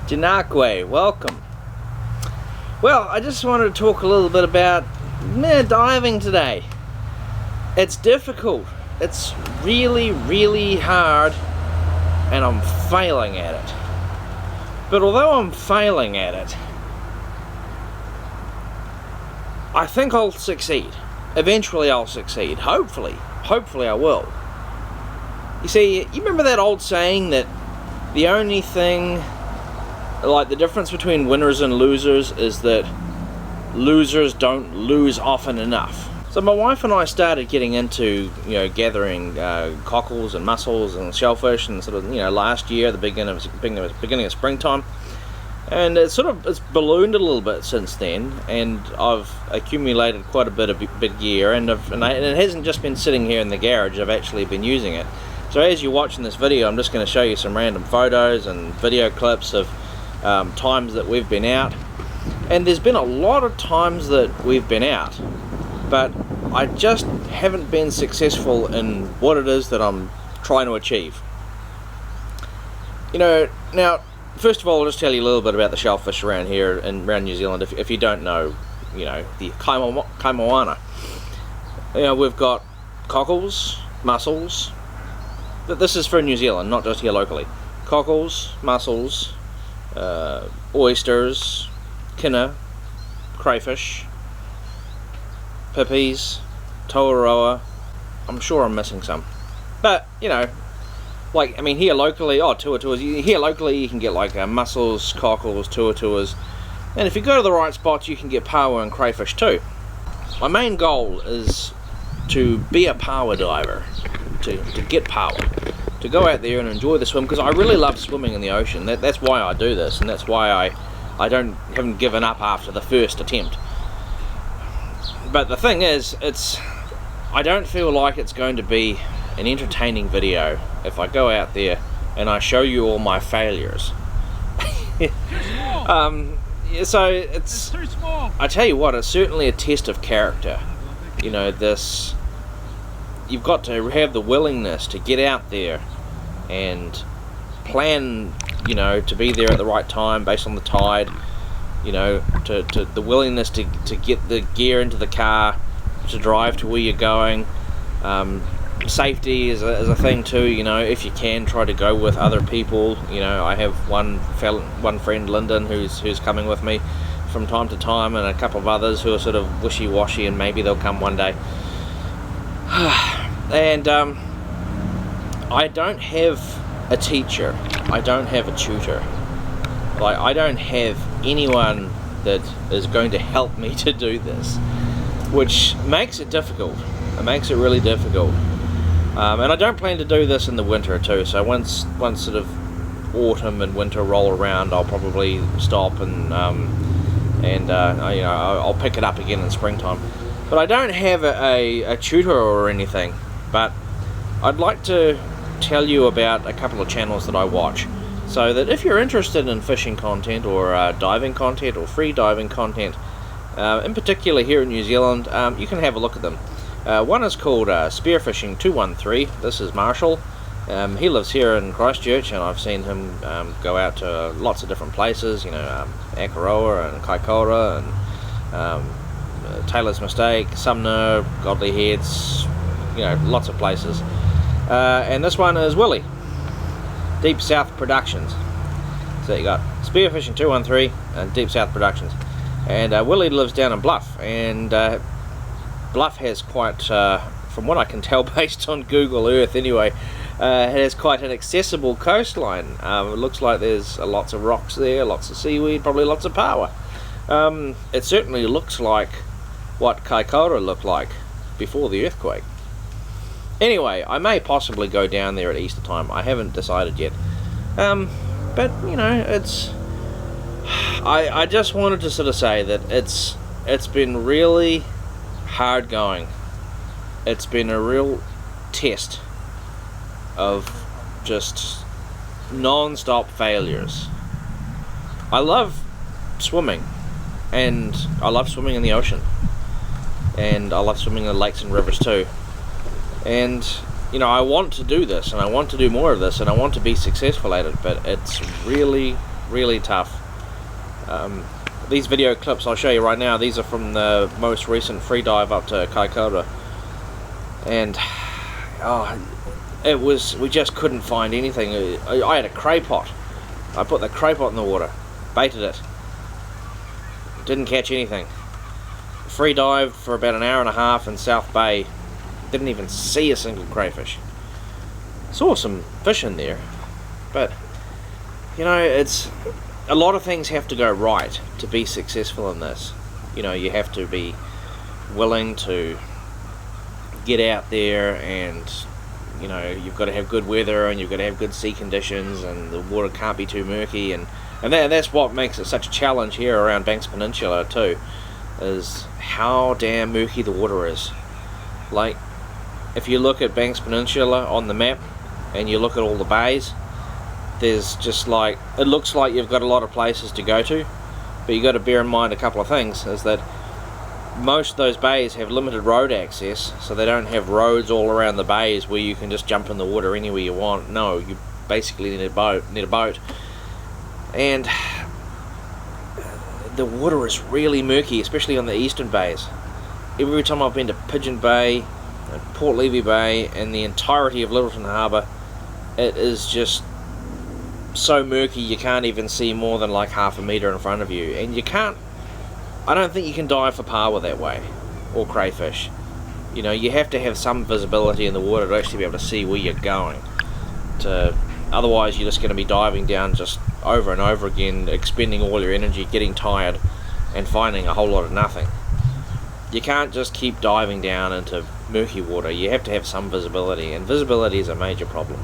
Janakwe, welcome. Well, I just wanted to talk a little bit about diving today. It's difficult. It's really hard, and I'm failing at it. But although I'm failing at it, I think I'll succeed. Eventually I'll succeed. Hopefully I will. You see, you remember that old saying that the only thing, like the difference between winners and losers, is that losers don't lose often enough. So my wife and I started getting into, gathering cockles and mussels and shellfish, and sort of, last year, the beginning of springtime, and it's ballooned a little bit since then, and I've accumulated quite a bit of big gear, and it hasn't just been sitting here in the garage. I've actually been using it. So as you're watching this video, I'm just going to show you some random photos and video clips of times that we've been out, and there's been a lot of times that we've been out, but I just haven't been successful in what it is that I'm trying to achieve. Now, first of all, I'll just tell you a little bit about the shellfish around here and around New Zealand. If you don't know, the kaimoana. We've got cockles, mussels, but this is for New Zealand, not just here locally. Cockles, mussels, oysters, kina, crayfish, pippies, toaroa. I'm sure I'm missing some, but here locally, tuators. Here locally, you can get like mussels, cockles, tuators, and if you go to the right spots, you can get paua and crayfish too. My main goal is to be a paua diver, to get paua, to go out there and enjoy the swim, because I really love swimming in the ocean. That's why I do this, and that's why I haven't given up after the first attempt. But the thing is, I don't feel like it's going to be an entertaining video if I go out there and I show you all my failures. So it's too small. I tell you what, it's certainly a test of character. You've got to have the willingness to get out there and plan, to be there at the right time based on the tide, to the willingness to get the gear into the car, to drive to where you're going. Safety is a thing too. If you can, try to go with other people. I have one friend, Lyndon, who's coming with me from time to time, and a couple of others who are sort of wishy-washy, and maybe they'll come one day. And I don't have a teacher. I don't have a tutor. I don't have anyone that is going to help me to do this, which makes it difficult. It makes it really difficult. And I don't plan to do this in the winter too. So once sort of autumn and winter roll around, I'll probably stop and I'll pick it up again in springtime. But I don't have a tutor or anything. But I'd like to tell you about a couple of channels that I watch, so that if you're interested in fishing content or diving content or free diving content, in particular here in New Zealand, you can have a look at them. One is called Spearfishing 213. This is Marshall. He lives here in Christchurch, and I've seen him go out to lots of different places, Akaroa and Kaikoura and Taylor's Mistake, Sumner, Godly Heads, lots of places. And this one is Willie, Deep South Productions. So you got Spearfishing 213 and Deep South Productions. And Willie lives down in Bluff, and Bluff has quite, from what I can tell based on Google Earth anyway, it has quite an accessible coastline. It looks like there's lots of rocks there, lots of seaweed, probably lots of paua. It certainly looks like what Kaikoura looked like before the earthquake. Anyway, I may possibly go down there at Easter time. I haven't decided yet. But, it's... I just wanted to sort of say that it's been really hard going. It's been a real test of just non-stop failures. I love swimming, and I love swimming in the ocean, and I love swimming in the lakes and rivers too. And I want to do this, and I want to do more of this, and I want to be successful at it, but it's really really tough. These video clips I'll show you right now, these are from the most recent free dive up to Kaikoura, and we just couldn't find anything. I had a cray pot. I put the cray pot in the water, baited it, didn't catch anything. Free dived for about an hour and a half in South Bay, didn't even see a single crayfish. Saw some fish in there, but you know, it's a lot of things have to go right to be successful in this. You know, you have to be willing to get out there, and you know, you've got to have good weather, and you've got to have good sea conditions, and the water can't be too murky, and that's what makes it such a challenge here around Banks Peninsula too, is how damn murky the water is. Like, if you look at Banks Peninsula on the map and you look at all the bays, there's just like, it looks like you've got a lot of places to go to, but you got to bear in mind a couple of things, is that most of those bays have limited road access, so they don't have roads all around the bays where you can just jump in the water anywhere you want. No, you basically need a boat, and the water is really murky, especially on the eastern bays. Every time I've been to Pigeon Bay and Port Levy Bay and the entirety of Littleton Harbour, it is just so murky you can't even see more than like half a metre in front of you, and I don't think you can dive for Paua that way, or crayfish. You know, you have to have some visibility in the water to actually be able to see where you're going. Otherwise you're just going to be diving down just over and over again, expending all your energy, getting tired, and finding a whole lot of nothing. You can't just keep diving down into murky water. You have to have some visibility, and visibility is a major problem.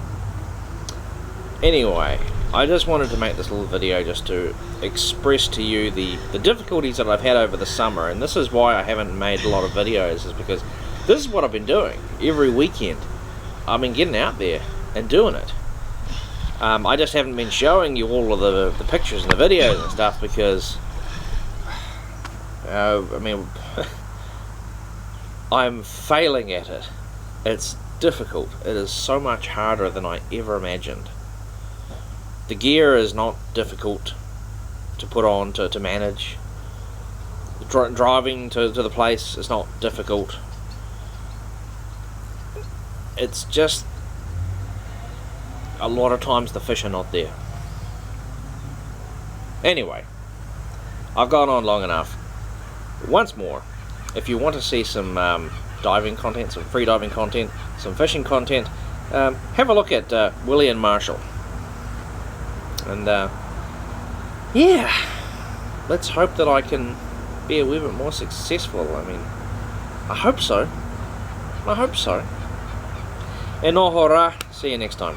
Anyway, I just wanted to make this little video just to express to you the difficulties that I've had over the summer, and this is why I haven't made a lot of videos, is because this is what I've been doing every weekend. I've been getting out there and doing it. I just haven't been showing you all of the pictures and the videos and stuff because I mean I'm failing at it. It's difficult. It is so much harder than I ever imagined. The gear is not difficult to put on, to manage. Driving to the place is not difficult. It's just a lot of times the fish are not there. Anyway, I've gone on long enough. Once more, if you want to see some diving content, some free diving content, some fishing content, have a look at Willie and Marshall. And yeah, let's hope that I can be a wee bit more successful. I mean, I hope so. I hope so. E no hora, see you next time.